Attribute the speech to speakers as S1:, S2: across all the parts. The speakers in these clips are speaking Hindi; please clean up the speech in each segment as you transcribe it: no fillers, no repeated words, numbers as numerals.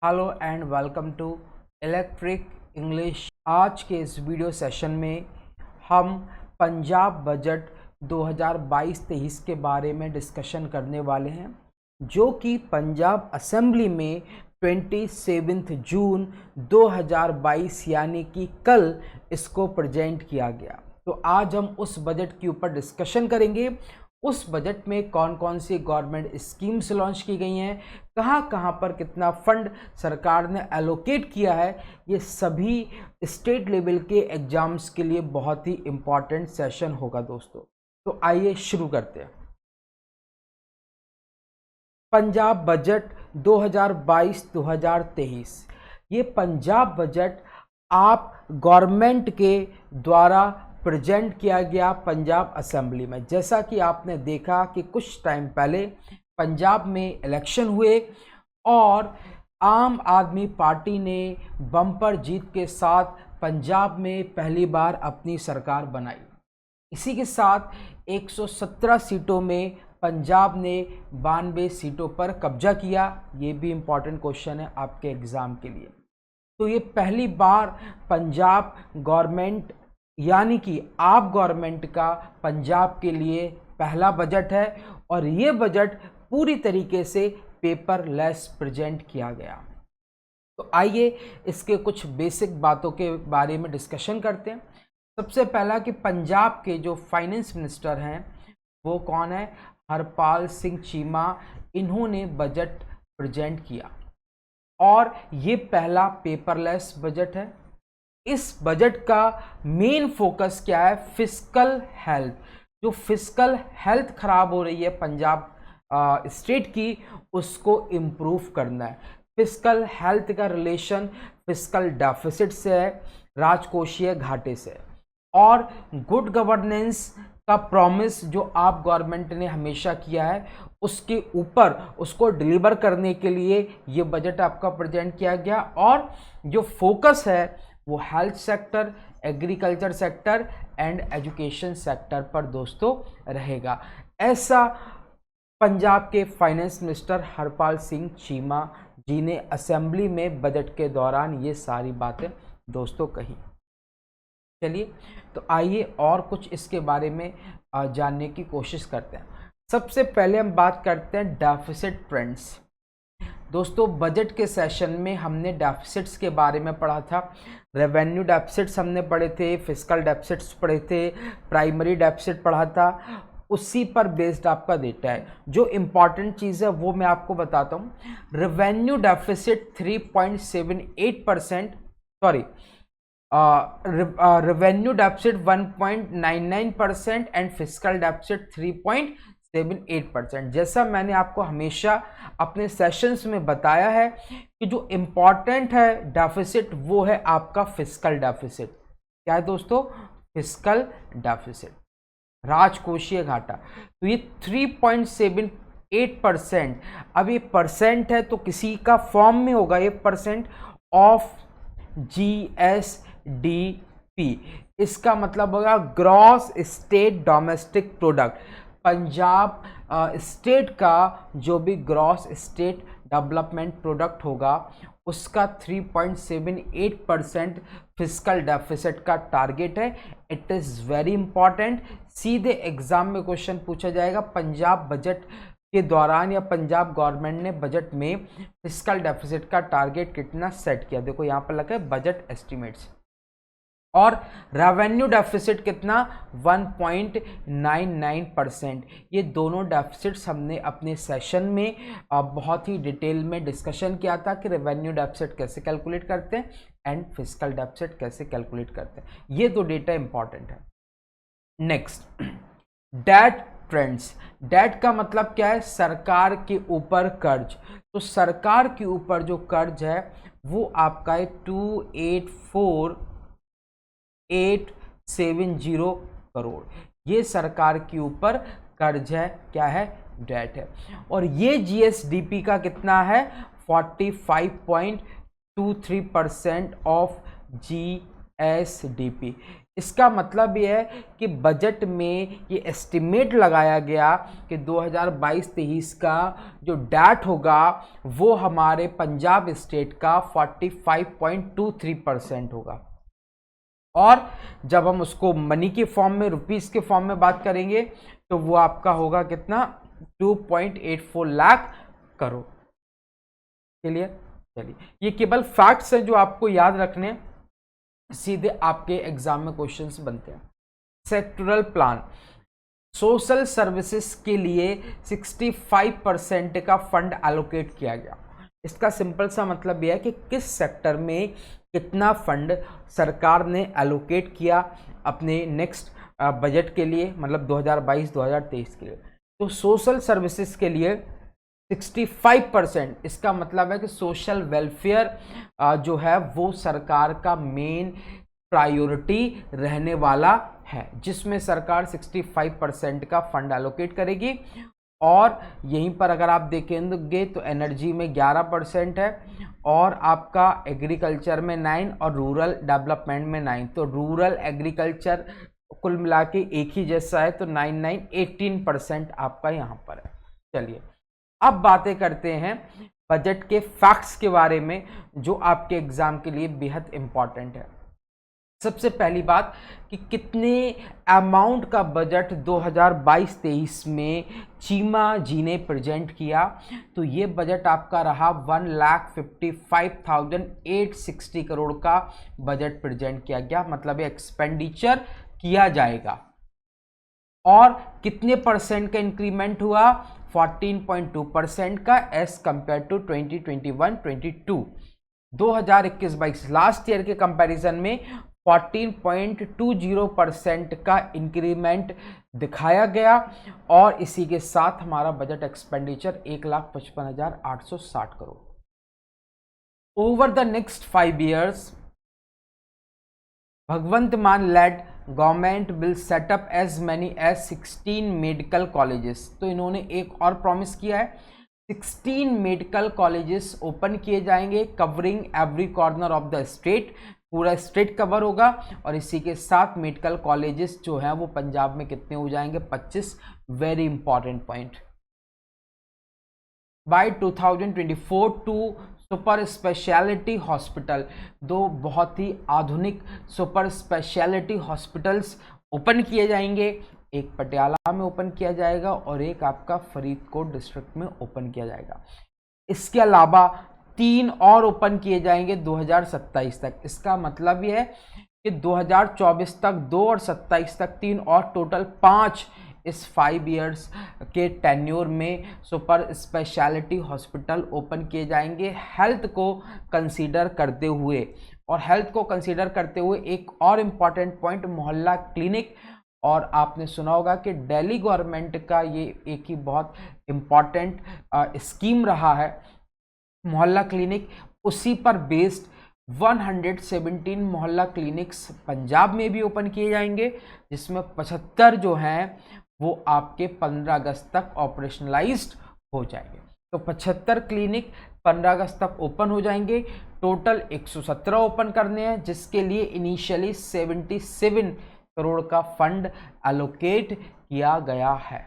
S1: Hello and welcome to electric English. आज के इस वीडियो सेशन में हम पंजाब बजट 2022-23 के बारे में डिस्कशन करने वाले हैं, जो कि पंजाब असेंबली में 27 जून 2022 यानी कि कल इसको प्रेजेंट किया गया। तो आज हम उस बजट के ऊपर डिस्कशन करेंगे। उस बजट में कौन कौन सी गवर्नमेंट स्कीम्स लॉन्च की गई हैं, कहाँ कहाँ पर कितना फंड सरकार ने एलोकेट किया है, ये सभी स्टेट लेवल के एग्जाम्स के लिए बहुत ही इम्पॉर्टेंट सेशन होगा दोस्तों। तो आइए शुरू करते हैं। पंजाब बजट 2022-2023, ये पंजाब बजट आप गवर्नमेंट के द्वारा प्रेजेंट किया गया पंजाब असेंबली में। जैसा कि आपने देखा कि कुछ टाइम पहले पंजाब में इलेक्शन हुए और आम आदमी पार्टी ने बम्पर जीत के साथ पंजाब में पहली बार अपनी सरकार बनाई। इसी के साथ 117 सीटों में पंजाब ने 92 सीटों पर कब्जा किया। ये भी इम्पॉर्टेंट क्वेश्चन है आपके एग्ज़ाम के लिए। तो ये पहली बार पंजाब गवर्नमेंट यानी कि आप गवर्नमेंट का पंजाब के लिए पहला बजट है और ये बजट पूरी तरीके से पेपरलेस प्रेजेंट किया गया। तो आइए इसके कुछ बेसिक बातों के बारे में डिस्कशन करते हैं। सबसे पहला कि पंजाब के जो फाइनेंस मिनिस्टर हैं वो कौन है? हरपाल सिंह चीमा। इन्होंने बजट प्रेजेंट किया और ये पहला पेपरलेस बजट है। इस बजट का मेन फोकस क्या है? Fiscal health. जो फिस्कल हेल्थ खराब हो रही है पंजाब स्टेट की, उसको इम्प्रूव करना है। फिस्कल हेल्थ का रिलेशन फिस्कल डेफिसिट से है, राजकोषीय घाटे से। और गुड गवर्नेंस का प्रॉमिस जो आप गवर्नमेंट ने हमेशा किया है, उसके ऊपर उसको डिलीवर करने के लिए ये बजट आपका प्रेजेंट किया गया। और जो फोकस है वो health sector, agriculture sector and education sector पर दोस्तों रहेगा। ऐसा पंजाब के फाइनेंस मिनिस्टर हरपाल सिंह चीमा जी ने असेंबली में बजट के दौरान ये सारी बातें दोस्तों कही। चलिए तो आइए और कुछ इसके बारे में जानने की कोशिश करते हैं। सबसे पहले हम बात करते हैं डेफिसिट ट्रेंड्स। दोस्तों बजट के सेशन में हमने डेफिसिट्स के बारे में पढ़ा था। रेवेन्यू डेफिसिट्स हमने पढ़े थे, फिस्कल डेफिसिट्स पढ़े थे, प्राइमरी डेफिसिट पढ़ा था। उसी पर बेस्ड आपका डेटा है। जो इम्पॉर्टेंट चीज़ है वो मैं आपको बताता हूँ। Revenue deficit 3.78%, sorry revenue deficit 1.99% and fiscal deficit 3.78%। जैसा मैंने आपको हमेशा अपने सेशंस में बताया है कि जो इम्पॉर्टेंट है डेफिसिट वो है आपका फिस्कल डेफिसिट। क्या है दोस्तों? फिस्कल डेफिसिट, राजकोषीय घाटा। तो ये 3.78%। अब ये परसेंट है तो किसी का फॉर्म में होगा ये परसेंट ऑफ GSDP। इसका मतलब होगा gross state domestic product. Punjab state का जो भी ग्रॉस स्टेट डेवलपमेंट प्रोडक्ट होगा उसका 3.78% फिस्कल डेफिसिट का टारगेट है। It is very important. सीधे एग्जाम में क्वेश्चन पूछा जाएगा पंजाब बजट के दौरान या पंजाब गवर्नमेंट ने बजट में फिस्कल डेफिसिट का टारगेट कितना सेट किया। देखो यहाँ पर लगा है बजट एस्टिमेट्स। और रेवेन्यू डेफिसिट कितना? 1.99%। ये दोनों डेफिसिट्स हमने अपने सेशन में बहुत ही डिटेल में डिस्कशन किया था कि रेवेन्यू डेफिसिट कैसे कैलकुलेट करते हैं एंड फिस्कल डेफिसिट कैसे कैलकुलेट करते हैं। ये दो डेटा इंपॉर्टेंट है। Next, debt trends. डेट का मतलब क्या है? सरकार के ऊपर कर्ज। तो सरकार के ऊपर जो कर्ज है वो आपका है 284,870 करोड़। ये सरकार के ऊपर कर्ज है। क्या है? डेट है। और ये GSDP का कितना है? 45.23% ऑफ GSDP। इसका मतलब ये है कि बजट में ये एस्टिमेट लगाया गया कि 2022-23 का जो डेट होगा वो हमारे पंजाब स्टेट का 45.23% होगा। और जब हम उसको मनी के फॉर्म में, रुपीस के फॉर्म में बात करेंगे तो वो आपका होगा कितना, 2.84 लाख करोड़। क्लियर? चलिए, ये केवल फैक्ट्स हैं जो आपको याद रखने, सीधे आपके एग्जाम में क्वेश्चंस बनते हैं। सेक्टोरल प्लान, सोशल सर्विसेज के लिए 65% का फंड एलोकेट किया गया। इसका सिंपल सा मतलब यह है कि किस सेक्टर में कितना फंड सरकार ने एलोकेट किया अपने नेक्स्ट बजट के लिए, मतलब 2022-2023 के लिए। तो सोशल सर्विसेज के लिए 65%, इसका मतलब है कि सोशल वेलफेयर जो है वो सरकार का मेन प्रायोरिटी रहने वाला है, जिसमें सरकार 65% का फंड एलोकेट करेगी। और यहीं पर अगर आप देखेंगे तो एनर्जी में 11% है, और आपका एग्रीकल्चर में 9 और रूरल डेवलपमेंट में 9। तो रूरल एग्रीकल्चर कुल मिला के एक ही जैसा है, तो 9 18% आपका यहाँ पर है। चलिए, अब बातें करते हैं बजट के फैक्ट्स के बारे में जो आपके एग्जाम के लिए बेहद इंपॉर्टेंट है। सबसे पहली बात कि कितने अमाउंट का बजट 2022-23 में चीमा जी ने प्रेजेंट किया, तो ये बजट आपका रहा 1,55,860 करोड़ का बजट प्रेजेंट किया गया, मतलब ये एक्सपेंडिचर किया जाएगा। और कितने परसेंट का इंक्रीमेंट हुआ, 14.2% का as compare to 2021-22। 2021-22 last year के कंपैरिजन में 14.20% का इंक्रीमेंट दिखाया गया। और इसी के साथ हमारा budget expenditure 1,55,860 crore. Over the next 5 years, Bhagwant Mann led government will set up as many as 16 medical colleges. तो इन्होंने एक और प्रॉमिस किया है, 16 मेडिकल कॉलेजेस ओपन किए जाएंगे, covering every corner of the state, पूरा स्टेट कवर होगा। और इसी के साथ मेडिकल कॉलेजेस जो है वो पंजाब में कितने हो जाएंगे, 25। Very important point. By 2024 to super speciality hospital, 2 बहुत ही आधुनिक सुपर स्पेशलिटी हॉस्पिटल्स ओपन किए जाएंगे। एक पटियाला में ओपन किया जाएगा और एक आपका फरीदकोट डिस्ट्रिक्ट में ओपन किया जाएगा। इसके अलावा 3 और ओपन किए जाएंगे 2027 तक। इसका मतलब यह है कि 2024 तक 2 और 27 तक 3 और, टोटल 5 इस 5 years के टेन्योर में सुपर स्पेशलिटी हॉस्पिटल ओपन किए जाएंगे हेल्थ को कंसीडर करते हुए। और हेल्थ को कंसीडर करते हुए एक और इम्पॉर्टेंट पॉइंट, मोहल्ला क्लिनिक। और आपने सुना होगा कि दिल्ली गवर्नमेंट का ये एक ही बहुत इम्पॉर्टेंट स्कीम रहा है मोहल्ला क्लिनिक। उसी पर बेस्ड 117 मोहल्ला क्लिनिक्स पंजाब में भी ओपन किए जाएंगे, जिसमें 75 जो हैं वो आपके 15 अगस्त तक ऑपरेशनलाइज्ड हो जाएंगे। तो 75 क्लिनिक 15 अगस्त तक ओपन हो जाएंगे। टोटल 117 ओपन करने हैं, जिसके लिए इनिशियली 77 करोड़ का फंड एलोकेट किया गया है।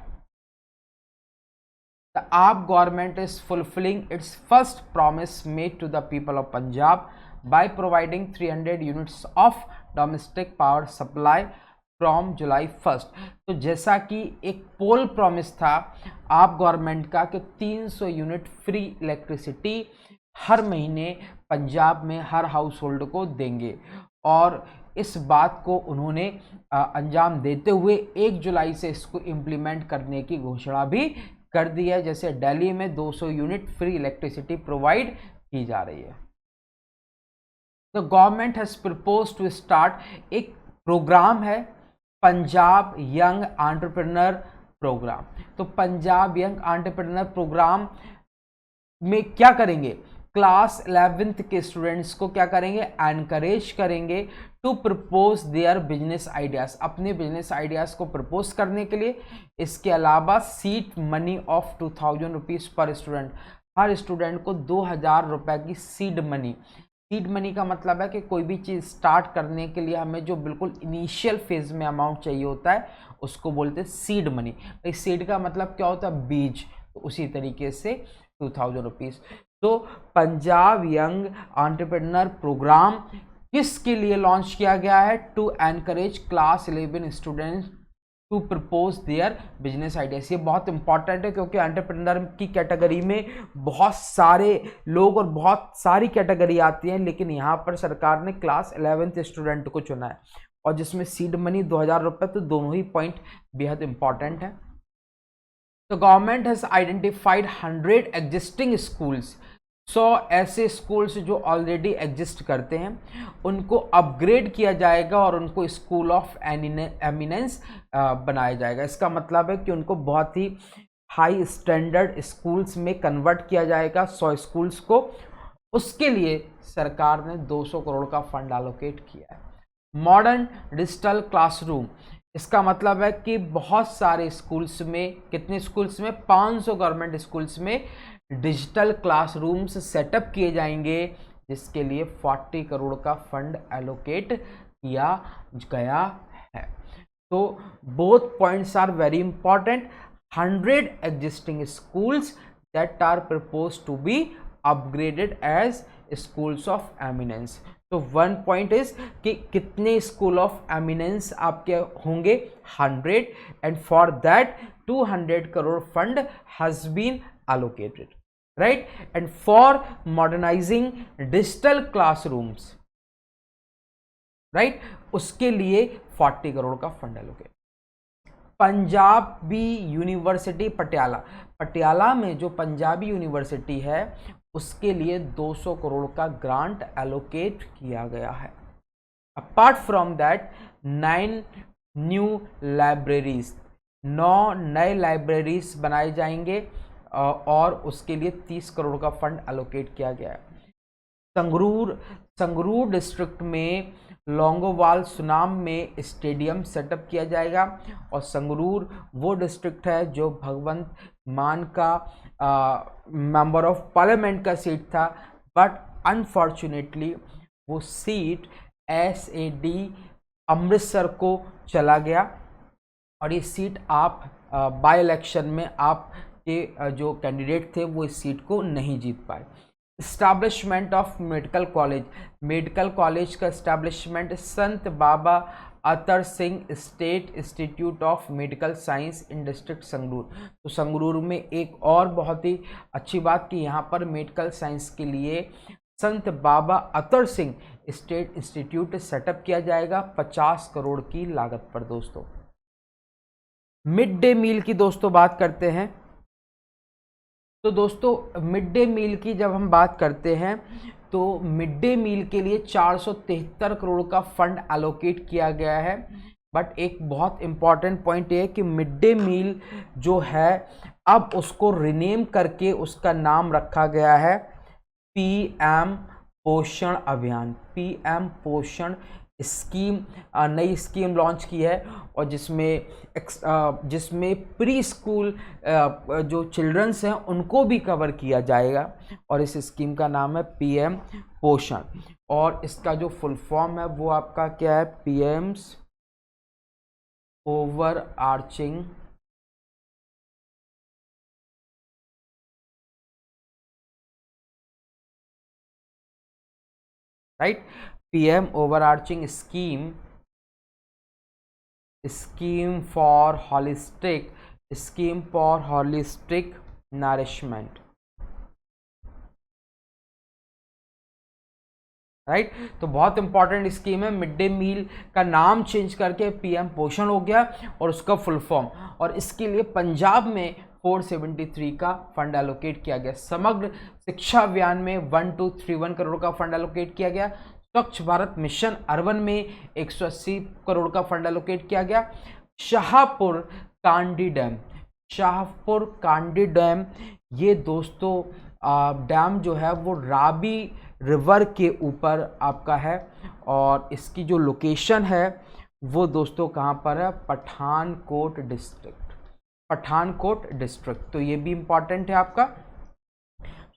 S1: The AAP government is fulfilling its first promise made to the people of Punjab by providing 300 units of domestic power supply from July 1st। तो जैसा कि एक पोल प्रॉमिस था आप गवर्नमेंट का कि 300 यूनिट फ्री इलेक्ट्रिसिटी हर महीने पंजाब में हर हाउस होल्ड को देंगे, और इस बात को उन्होंने अंजाम देते हुए 1 जुलाई से इसको इम्प्लीमेंट करने की घोषणा भी कर दिया है। जैसे दिल्ली में 200 यूनिट फ्री इलेक्ट्रिसिटी प्रोवाइड की जा रही है। The government has propose to start एक प्रोग्राम है, पंजाब यंग एंटरप्रेन्योर प्रोग्राम। तो पंजाब यंग एंटरप्रेन्योर प्रोग्राम में क्या करेंगे, क्लास 11th के स्टूडेंट्स को क्या करेंगे, एनकरेज करेंगे to propose their business ideas, अपने बिजनेस आइडियाज को प्रपोज करने के लिए। इसके अलावा seed money of 2000 rupees per student, हर स्टूडेंट को 2000 रुपये की सीड मनी सीड मनी का मतलब है कि कोई भी चीज़ स्टार्ट करने के लिए हमें जो बिल्कुल इनिशियल फेज में अमाउंट चाहिए होता है उसको बोलते हैं सीड मनी। भाई सीड का मतलब क्या होता है? बीज। तो उसी तरीके से 2000 रुपीज़। तो पंजाब यंग एंटरप्रेन्योर प्रोग्राम किसके लिए लॉन्च किया गया है? To encourage class 11 students to propose their business ideas. ये बहुत इंपॉर्टेंट है क्योंकि एंटरप्रेन्योर की कैटेगरी में बहुत सारे लोग और बहुत सारी कैटेगरी आती हैं, लेकिन यहाँ पर सरकार ने क्लास 11th स्टूडेंट को चुना है और जिसमें सीड मनी 2000 रुपये। तो दोनों ही पॉइंट बेहद इंपॉर्टेंट है। तो government has identified 100 existing schools. 100 ऐसे स्कूल्स जो ऑलरेडी एग्जिस्ट करते हैं उनको अपग्रेड किया जाएगा और उनको स्कूल ऑफ एमिनेंस बनाया जाएगा। इसका मतलब है कि उनको बहुत ही हाई स्टैंडर्ड स्कूल्स में कन्वर्ट किया जाएगा 100 स्कूल्स को। उसके लिए सरकार ने 200 करोड़ का फंड एलोकेट किया है। मॉडर्न डिजिटल क्लासरूम, इसका मतलब है कि बहुत सारे स्कूल्स में, कितने स्कूल्स में? 500 गवर्नमेंट स्कूल्स में डिजिटल क्लासरूम्स सेटअप किए जाएंगे, जिसके लिए 40 करोड़ का फंड एलोकेट किया गया है। तो both points are very important. 100 existing schools that are propose to be upgraded as schools of eminence. तो वन पॉइंट इज कि कितने स्कूल ऑफ एमिनेंस आपके होंगे? 100, and for that 200 crore fund has been allocated, right? And for modernizing digital classrooms, right, उसके लिए 40 करोड़ का fund allocate. Punjabi university Patiala, Patiala में जो पंजाबी यूनिवर्सिटी है उसके लिए 200 करोड़ का ग्रांट एलोकेट किया गया है। Apart from that 9 new libraries, 9 नए लाइब्रेरीज बनाए जाएंगे और उसके लिए 30 करोड़ का फंड एलोकेट किया गया है। संगरूर डिस्ट्रिक्ट में लौंगोवाल सुनाम में स्टेडियम सेटअप किया जाएगा और संगरूर वो डिस्ट्रिक्ट है जो भगवंत मान का मेंबर ऑफ पार्लियामेंट का सीट था, बट अनफॉर्चुनेटली वो सीट SAD अमृतसर को चला गया और ये सीट आप बाय इलेक्शन में आप के जो कैंडिडेट थे वो इस सीट को नहीं जीत पाए। Establishment of medical college, medical college का establishment Sant Baba Atar Singh state institute of medical science in district Sangrur. तो संगरूर में एक और बहुत ही अच्छी बात कि यहाँ पर मेडिकल साइंस के लिए संत Baba Atar Singh state institute setup किया जाएगा 50 करोड़ की लागत पर। दोस्तों मिड डे मील की दोस्तों बात करते हैं। तो दोस्तों मिड डे मील की जब हम बात करते हैं तो मिड डे मील के लिए 473 करोड़ का फंड एलोकेट किया गया है। बट एक बहुत इंपॉर्टेंट पॉइंट ये है कि मिड डे मील जो है अब उसको रिनेम करके उसका नाम रखा गया है PM पोषण अभियान। PM पोषण स्कीम, नई स्कीम लॉन्च की है और जिसमें प्री स्कूल जो चिल्ड्रंस हैं उनको भी कवर किया जाएगा और इस स्कीम का नाम है PM पोषण और इसका जो फुल फॉर्म है वो आपका क्या है? PM's over arching right, PM overarching scheme for holistic nourishment, right. तो बहुत इंपॉर्टेंट स्कीम है। मिड डे मील का नाम चेंज करके PM पोषण हो गया और उसका फुल फॉर्म, और इसके लिए पंजाब में 473 का फंड एलोकेट किया गया। समग्र शिक्षा अभियान में 1231 करोड़ का फंड एलोकेट किया गया। स्वच्छ भारत मिशन अर्बन में 180 करोड़ का फंड एलोकेट किया गया। शाहपुर कांडी डैम ये दोस्तों डैम जो है वो रावी रिवर के ऊपर आपका है और इसकी जो लोकेशन है वो दोस्तों कहाँ पर है? पठानकोट डिस्ट्रिक्ट। तो ये भी इंपॉर्टेंट है आपका।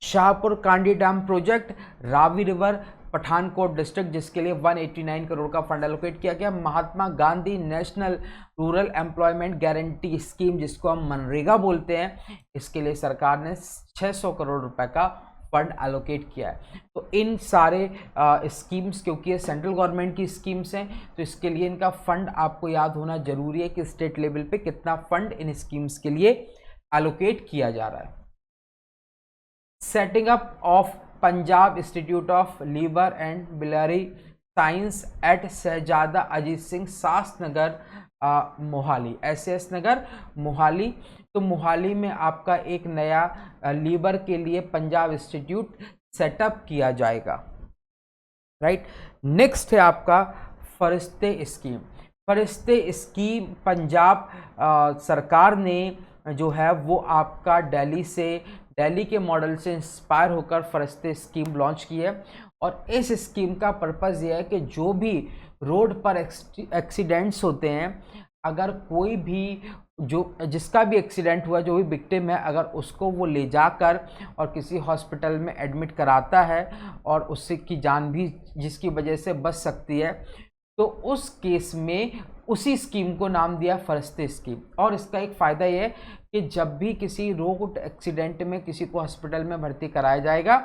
S1: Shahpur Kandi dam project, Ravi river, Pathankot district, जिसके लिए 189 करोड़ का फंड एलोकेट किया गया। Mahatma Gandhi national rural employment guarantee scheme, जिसको हम मनरेगा बोलते हैं, इसके लिए सरकार ने 600 करोड़ रुपए का फंड एलोकेट किया है। तो इन सारे स्कीम्स, क्योंकि ये सेंट्रल गवर्नमेंट की स्कीम्स हैं, तो इसके लिए इनका फंड आपको याद होना जरूरी है कि स्टेट लेवल पे कितना फंड इन स्कीम्स के लिए एलोकेट किया जा रहा है। Setting up of Punjab institute of liver and biliary science at Shahzada Ajit Singh Shastranagar Mohali, SS Nagar Mohali. तो मोहाली में आपका एक नया लीवर के लिए पंजाब इंस्टीट्यूट सेटअप किया जाएगा, राइट। नेक्स्ट है आपका फरिश्ते स्कीम। फरिश्ते स्कीम पंजाब सरकार ने जो है वो आपका दिल्ली के मॉडल से इंस्पायर होकर फरिश्ते स्कीम लॉन्च की है। और इस स्कीम का पर्पज़ ये है कि जो भी रोड पर एक्सीडेंट्स होते हैं, अगर कोई भी जिसका भी एक्सीडेंट हुआ, जो भी विक्टिम है, अगर उसको वो ले जाकर और किसी हॉस्पिटल में एडमिट कराता है और उससे की जान भी जिसकी वजह से बच सकती है, तो उस केस में उसी स्कीम को नाम दिया फरिश्ते स्कीम। और इसका एक फ़ायदा ये है कि जब भी किसी रोड एक्सीडेंट में किसी को हॉस्पिटल में भर्ती कराया जाएगा,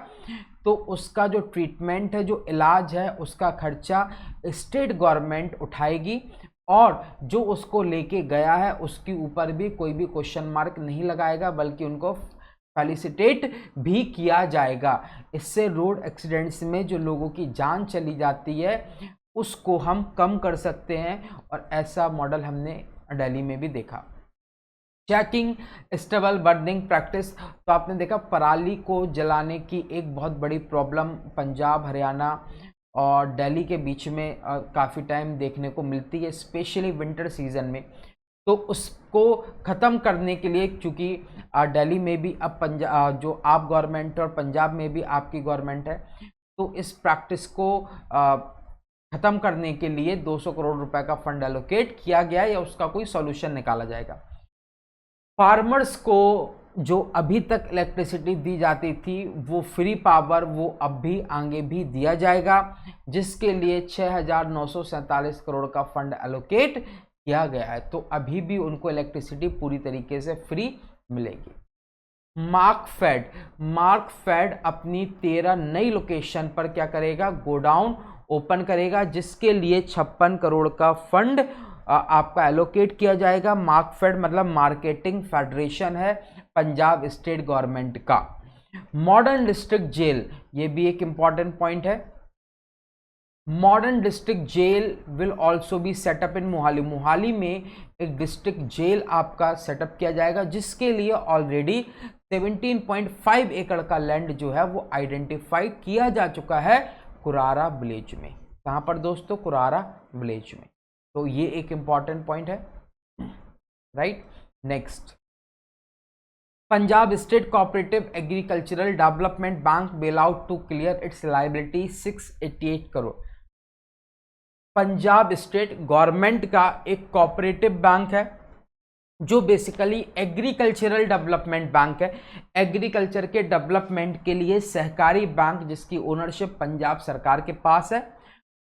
S1: तो उसका जो ट्रीटमेंट है, जो इलाज है, उसका खर्चा स्टेट गवर्नमेंट उठाएगी। और जो उसको लेके गया है उसके ऊपर भी कोई भी क्वेश्चन मार्क नहीं लगाएगा, बल्कि उनको फेलिसिटेट भी किया जाएगा। इससे रोड एक्सीडेंट्स में जो लोगों की जान चली जाती है उसको हम कम कर सकते हैं। और ऐसा मॉडल हमने दिल्ली में भी देखा। चेकिंग स्टबल बर्निंग प्रैक्टिस, तो आपने देखा पराली को जलाने की एक बहुत बड़ी प्रॉब्लम पंजाब, हरियाणा और दिल्ली के बीच में काफ़ी टाइम देखने को मिलती है, स्पेशली विंटर सीजन में। तो उसको ख़त्म करने के लिए, चूँकि दिल्ली में भी अब जो आप गवर्नमेंट और पंजाब में भी आपकी गवर्नमेंट है, तो इस प्रैक्टिस को ख़त्म करने के लिए 200 करोड़ रुपए का फंड एलोकेट किया गया है, या उसका कोई सॉल्यूशन निकाला जाएगा। फार्मर्स को जो अभी तक इलेक्ट्रिसिटी दी जाती थी वो फ्री पावर, वो अब भी आगे भी दिया जाएगा, जिसके लिए 6,947 करोड़ का फंड एलोकेट किया गया है। तो अभी भी उनको इलेक्ट्रिसिटी पूरी तरीके से फ्री मिलेगी। मार्कफेड अपनी 13 नई लोकेशन पर क्या करेगा, गोडाउन ओपन करेगा, जिसके लिए 56 करोड़ का फंड आपका एलोकेट किया जाएगा। मार्कफेड मतलब मार्केटिंग फेडरेशन है पंजाब स्टेट गवर्नमेंट का। मॉडर्न डिस्ट्रिक्ट जेल, ये भी एक इंपॉर्टेंट पॉइंट है। Modern district jail will also be set up in Mohali. Mohali में एक डिस्ट्रिक्ट जेल आपका सेटअप किया जाएगा, जिसके लिए ऑलरेडी 17.5 एकड़ का लैंड जो है वो आइडेंटिफाई किया जा चुका है कुरारा विलेज में। कहाँ पर दोस्तों, कुरारा विलेज में। तो ये एक इंपॉर्टेंट पॉइंट है, right. Next, Punjab state cooperative agricultural development bank bail out to clear its liability 688 crore. Punjab state government का एक कोऑपरेटिव बैंक है जो बेसिकली एग्रीकल्चरल डेवलपमेंट बैंक है। एग्रीकल्चर के डेवलपमेंट के लिए सहकारी बैंक, जिसकी ओनरशिप पंजाब सरकार के पास है।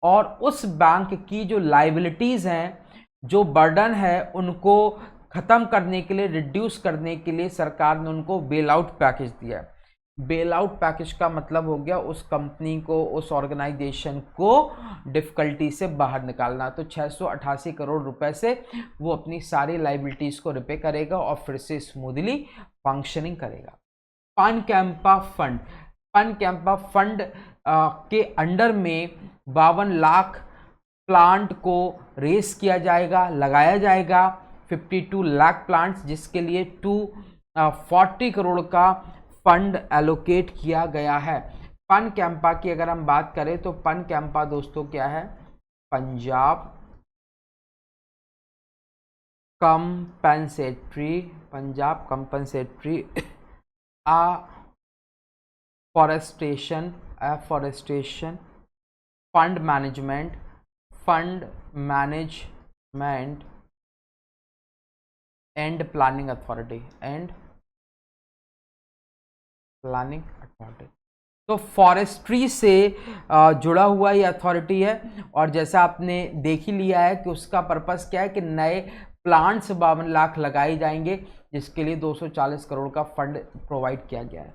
S1: और उस बैंक की जो लायबिलिटीज़ हैं, जो बर्डन है, उनको ख़त्म करने के लिए, रिड्यूस करने के लिए सरकार ने उनको बेल आउट पैकेज दिया है। बेल आउट पैकेज का मतलब हो गया उस कंपनी को, उस ऑर्गेनाइजेशन को डिफ़िकल्टी से बाहर निकालना। तो 688 करोड़ रुपए से वो अपनी सारी लायबिलिटीज़ को रिपे करेगा और फिर से स्मूथली फंक्शनिंग करेगा। पनकैंपा फंड के अंडर में 52 लाख प्लांट को रेस किया जाएगा, लगाया जाएगा, 52 लाख प्लांट्स, जिसके लिए 240 करोड़ का फंड एलोकेट किया गया है। पनकैंपा की अगर हम बात करें तो पनकैंपा दोस्तों क्या है, Punjab compensatory forestation fund management and planning authority planning authority. तो फॉरेस्ट्री से जुड़ा हुआ ये अथॉरिटी है, और जैसा आपने देख ही लिया है कि उसका पर्पस क्या है कि नए प्लांट्स 52 लाख लगाए जाएंगे, जिसके लिए 240 करोड़ का फंड प्रोवाइड किया गया है।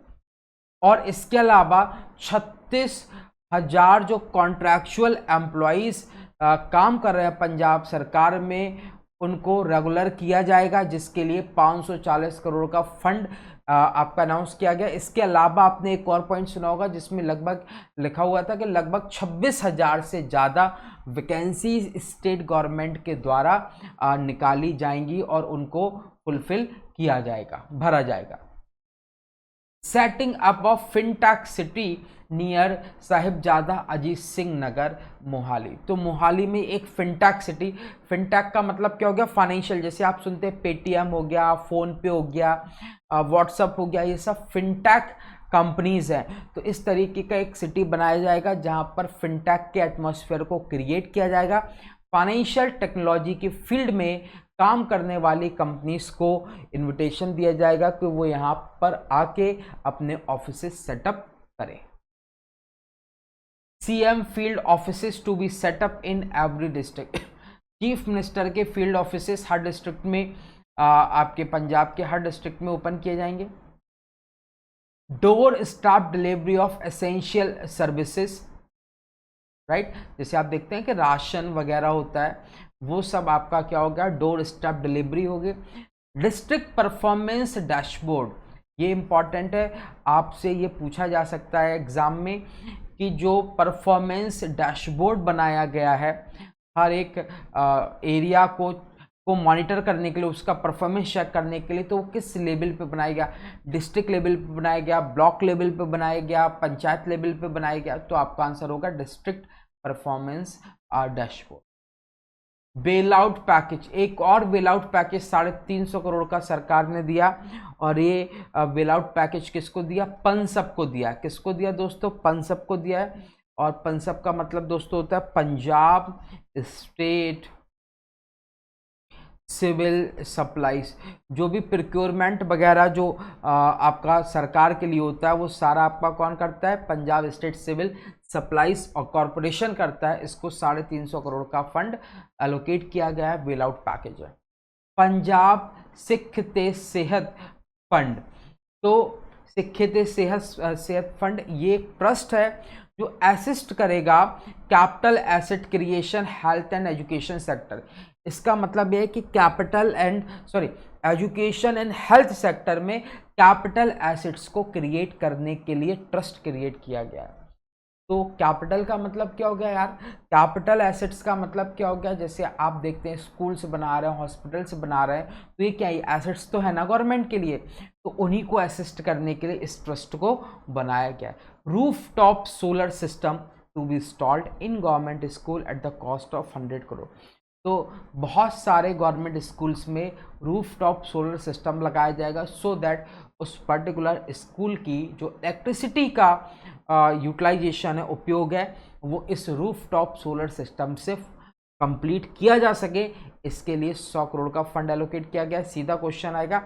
S1: और इसके अलावा 36,000 जो कॉन्ट्रैक्चुअल एम्प्लॉइज काम कर रहे हैं पंजाब सरकार में, उनको रेगुलर किया जाएगा, जिसके लिए 540 करोड़ का फंड आपका अनाउंस किया गया। इसके अलावा आपने एक और पॉइंट सुना होगा जिसमें लगभग लिखा हुआ था कि लगभग 26,000 से ज़्यादा वैकेंसी स्टेट गवर्नमेंट के द्वारा निकाली जाएंगी और उनको फुलफिल किया जाएगा, भरा जाएगा। Setting up of fintech city near Sahibzada Ajit Singh Nagar Mohali. तो मोहाली में एक फिनटेक सिटी, फिनटेक का मतलब क्या हो गया, फाइनेंशियल, जैसे आप सुनते हैं पेटीएम हो गया, फोन पे हो गया, व्हाट्सअप हो गया, ये सब फिनटेक कंपनीज हैं। तो इस तरीके का एक सिटी बनाया जाएगा जहां पर फिनटेक के एटमॉस्फेयर को क्रिएट किया जाएगा। फाइनेंशियल टेक्नोलॉजी की फील्ड में काम करने वाली कंपनीज को इनविटेशन दिया जाएगा कि वो यहाँ पर आके अपने ऑफिसेस सेटअप करें। CM field offices to be set up in every district. Chief minister के फील्ड ऑफिसेस हर डिस्ट्रिक्ट में, आपके पंजाब के हर डिस्ट्रिक्ट में ओपन किए जाएंगे। Door staff delivery of essential services, right, जैसे आप देखते हैं कि राशन वगैरह होता है, वो सब आपका क्या होगा, डोर स्टेप डिलीवरी होगी। डिस्ट्रिक्ट परफॉर्मेंस डैशबोर्ड, ये इंपॉर्टेंट है, आपसे ये पूछा जा सकता है एग्जाम में कि जो परफॉर्मेंस डैशबोर्ड बनाया गया है हर एक एरिया को मॉनिटर करने के लिए, उसका परफॉर्मेंस चेक करने के लिए, तो वो किस लेवल पे बनाया गया, डिस्ट्रिक्ट लेवल पे बनाया गया, ब्लॉक लेवल पे बनाया गया, पंचायत लेवल पे बनाया गया, तो आपका आंसर होगा district performance dashboard. Bail out package, एक और बेल आउट पैकेज 350 करोड़ का सरकार ने दिया, और ये बेल आउट पैकेज किसको दिया, पनसब को दिया। किसको दिया दोस्तों, पनसब को दिया है। और पनसब का मतलब दोस्तों होता है पंजाब स्टेट सिविल सप्लाईज। जो भी प्रोक्योरमेंट वगैरह जो आपका सरकार के लिए होता है, वो सारा आपका कौन करता है, पंजाब स्टेट सिविल सप्लाईज और कॉरपोरेशन करता है। इसको 350 करोड़ का फंड एलोकेट किया गया है, बेल आउट पैकेज है। पंजाब सिख ते सेहत फंड, तो सिख ते सेहत फंड ये एक ट्रस्ट है जो असिस्ट करेगा capital asset creation, health and education sector. इसका मतलब यह है कि एजुकेशन एंड हेल्थ सेक्टर में कैपिटल एसेट्स को क्रिएट करने के लिए ट्रस्ट क्रिएट किया गया है। तो कैपिटल का मतलब क्या हो गया यार, कैपिटल एसेट्स का मतलब क्या हो गया, जैसे आप देखते हैं स्कूल से बना रहे हैं, हॉस्पिटल से बना रहे हैं, तो ये क्या है, एसेट्स तो है ना गवर्नमेंट के लिए, तो उन्हीं को असिस्ट करने के लिए इस ट्रस्ट को बनाया गया है। Roof top solar system to be installed in government school at the cost of 100 crore. तो बहुत सारे गवर्नमेंट स्कूल्स में रूफ टॉप सोलर सिस्टम लगाया जाएगा, सो दैट उस पर्टिकुलर स्कूल की जो इलेक्ट्रिसिटी का यूटिलाइजेशन है, उपयोग है, वो इस रूफ टॉप सोलर सिस्टम से कंप्लीट किया जा सके। इसके लिए 100 करोड़ का फंड एलोकेट किया गया। सीधा क्वेश्चन आएगा,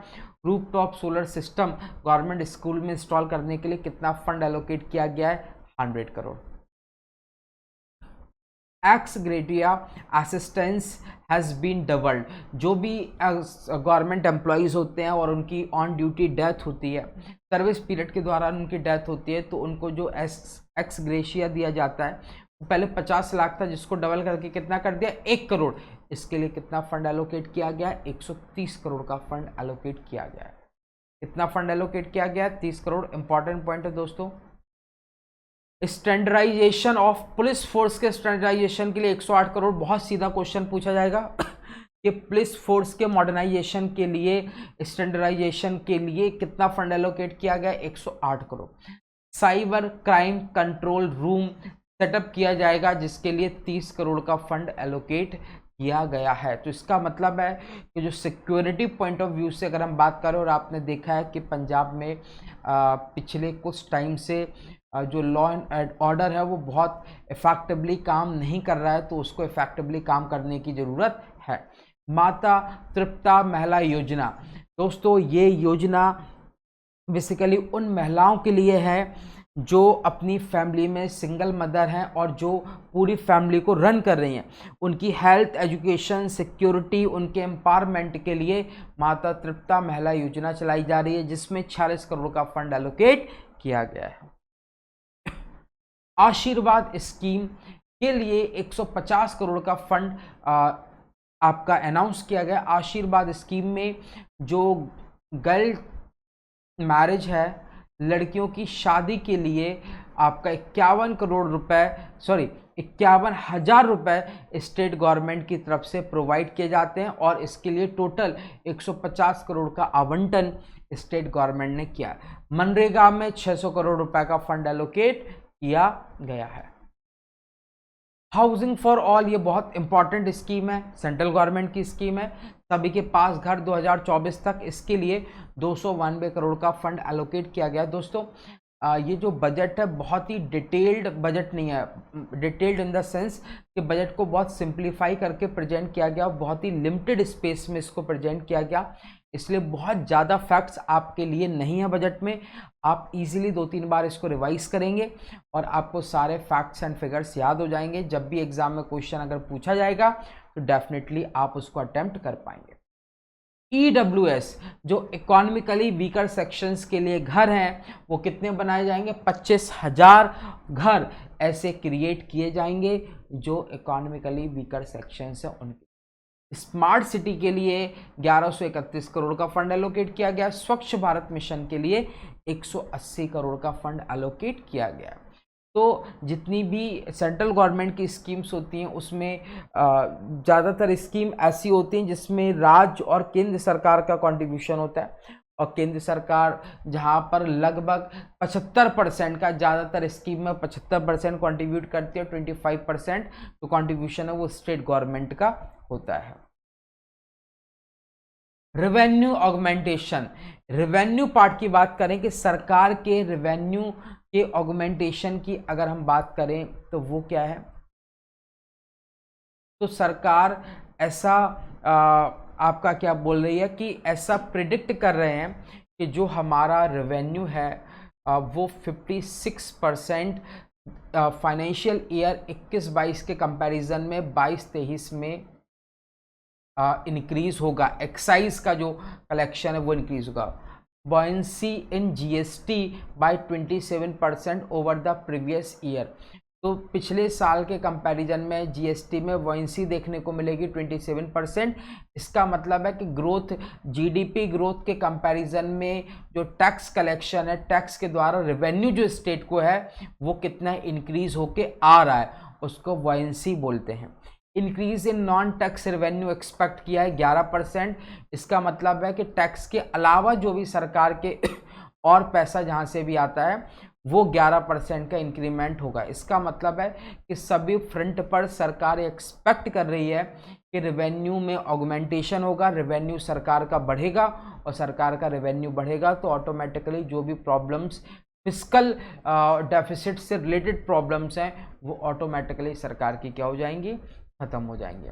S1: roof top solar system government school में इंस्टॉल करने के लिए कितना फंड एलोकेट किया गया है, 100 crore. Ex gratia assistance has been doubled. जो भी गवर्नमेंट एम्प्लॉयज़ होते हैं और उनकी ऑन ड्यूटी डेथ होती है, सर्विस पीरियड के दौरान उनकी डेथ होती है, तो उनको जो एक्स ग्रेशिया दिया जाता है, पहले 50 लाख था, जिसको डबल करके कितना कर दिया, 1 करोड़। इसके लिए कितना फंड एलोकेट किया गया है, 130 करोड़ का फंड एलोकेट किया गया है। कितना फंड एलोकेट किया गया है, 30 करोड़। इंपॉर्टेंट पॉइंट है दोस्तों। स्टैंडर्डाइजेशन ऑफ पुलिस फोर्स के स्टैंडर्डाइजेशन के लिए 108 करोड़। बहुत सीधा क्वेश्चन पूछा जाएगा कि पुलिस फोर्स के मॉडर्नाइजेशन के लिए, स्टैंडर्डाइजेशन के लिए कितना फंड एलोकेट किया गया, 108 crore. Cyber crime control room setup किया जाएगा, जिसके लिए 30 करोड़ का फंड एलोकेट किया गया है। तो इसका मतलब है कि जो सिक्योरिटी पॉइंट ऑफ व्यू से अगर हम बात करें, और आपने देखा है कि पंजाब में पिछले कुछ टाइम से जो लॉ एंड ऑर्डर है वो बहुत इफेक्टिवली काम नहीं कर रहा है, तो उसको इफेक्टिवली काम करने की ज़रूरत है। माता तृप्ता महिला योजना, दोस्तों ये योजना बेसिकली उन महिलाओं के लिए है जो अपनी फैमिली में सिंगल मदर हैं और जो पूरी फैमिली को रन कर रही हैं। उनकी हेल्थ, एजुकेशन, सिक्योरिटी, उनके एम्पावरमेंट के लिए माता तृप्ता महिला योजना चलाई जा रही है, जिसमें 46 करोड़ का फंड एलोकेट किया गया है। आशीर्वाद स्कीम के लिए 150 करोड़ का फंड आपका अनाउंस किया गया। आशीर्वाद स्कीम में जो गर्ल मैरिज है, लड़कियों की शादी के लिए आपका 51 करोड़ रुपए 51,000 रुपए स्टेट गवर्नमेंट की तरफ से प्रोवाइड किए जाते हैं और इसके लिए टोटल 150 करोड़ का आवंटन स्टेट गवर्नमेंट ने किया। मनरेगा में 600 करोड़ रुपए का फंड एलोकेट किया गया है। हाउसिंग फॉर ऑल, ये बहुत इंपॉर्टेंट स्कीम है, सेंट्रल गवर्नमेंट की स्कीम है। सभी के पास घर 2024 तक, इसके लिए 292 करोड़ का फंड एलोकेट किया गया। दोस्तों ये जो बजट है बहुत ही डिटेल्ड बजट नहीं है, डिटेल्ड इन द सेंस कि बजट को बहुत सिंप्लीफाई करके प्रेजेंट किया गया, बहुत ही लिमिटेड स्पेस में इसको प्रेजेंट किया गया, इसलिए बहुत ज़्यादा फैक्ट्स आपके लिए नहीं है बजट में। आप इजीली 2-3 बार इसको रिवाइज करेंगे और आपको सारे फैक्ट्स एंड फिगर्स याद हो जाएंगे। जब भी एग्जाम में क्वेश्चन अगर पूछा जाएगा तो डेफिनेटली आप उसको अटेम्प्ट कर पाएंगे। EWS जो इकोनॉमिकली वीकर सेक्शंस के लिए घर हैं, वो कितने बनाए जाएंगे? 25,000 घर ऐसे क्रिएट किए जाएंगे जो इकोनॉमिकली वीकर सेक्शंस हैं उनके। स्मार्ट सिटी के लिए 1131 करोड़ का फंड एलोकेट किया गया। स्वच्छ भारत मिशन के लिए 180 करोड़ का फंड एलोकेट किया गया। तो जितनी भी सेंट्रल गवर्नमेंट की स्कीम्स होती हैं उसमें ज़्यादातर स्कीम ऐसी होती हैं जिसमें राज्य और केंद्र सरकार का कंट्रीब्यूशन होता है, और केंद्र सरकार जहां पर लगभग 75% का, ज़्यादातर स्कीम में 75% कंट्रीब्यूट करती है, 25% जो कंट्रीब्यूशन है वो स्टेट गवर्नमेंट का होता है। रेवेन्यू ऑगमेंटेशन, रेवेन्यू पार्ट की बात करें कि सरकार के रेवेन्यू के ऑगमेंटेशन की अगर हम बात करें तो वो क्या है? तो सरकार ऐसा आपका क्या बोल रही है कि ऐसा प्रिडिक्ट कर रहे हैं कि जो हमारा रेवेन्यू है वो 56% फाइनेंशियल ईयर 21-22 के कंपैरिजन में 22-23 में इंक्रीज होगा। एक्साइज का जो कलेक्शन है वो इंक्रीज होगा। Buoyancy in GST by 27% over the previous year. तो पिछले साल के कंपैरिजन में GST में बॉयंसी देखने को मिलेगी 27%। इसका मतलब है कि ग्रोथ, GDP ग्रोथ के कंपैरिजन में जो टैक्स कलेक्शन है, टैक्स के द्वारा रेवेन्यू जो स्टेट को है वो कितना इंक्रीज होके आ रहा है, उसको बॉयंसी बोलते हैं। Increase in non tax revenue expect किया है 11%। इसका मतलब है कि टैक्स के अलावा जो भी सरकार के और पैसा जहां से भी आता है वो 11% का इंक्रीमेंट होगा। इसका मतलब है कि सभी फ्रंट पर सरकार एक्सपेक्ट कर रही है कि रेवेन्यू में ऑगमेंटेशन होगा, रेवेन्यू सरकार का बढ़ेगा, और सरकार का रेवेन्यू बढ़ेगा तो ऑटोमेटिकली जो भी प्रॉब्लम्स, फिस्कल डेफिसिट से रिलेटेड प्रॉब्लम्स हैं वो ऑटोमेटिकली सरकार की क्या हो जाएंगी? खत्म हो जाएंगे।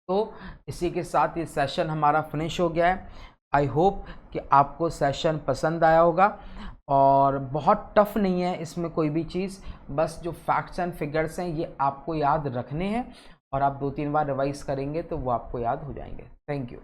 S1: तो इसी के साथ ये सेशन हमारा फिनिश हो गया है। आई होप कि आपको सेशन पसंद आया होगा, और बहुत टफ नहीं है इसमें कोई भी चीज़, बस जो फैक्ट्स एंड फिगर्स हैं ये आपको याद रखने हैं, और आप 2-3 बार रिवाइज करेंगे तो वो आपको याद हो जाएंगे। Thank you.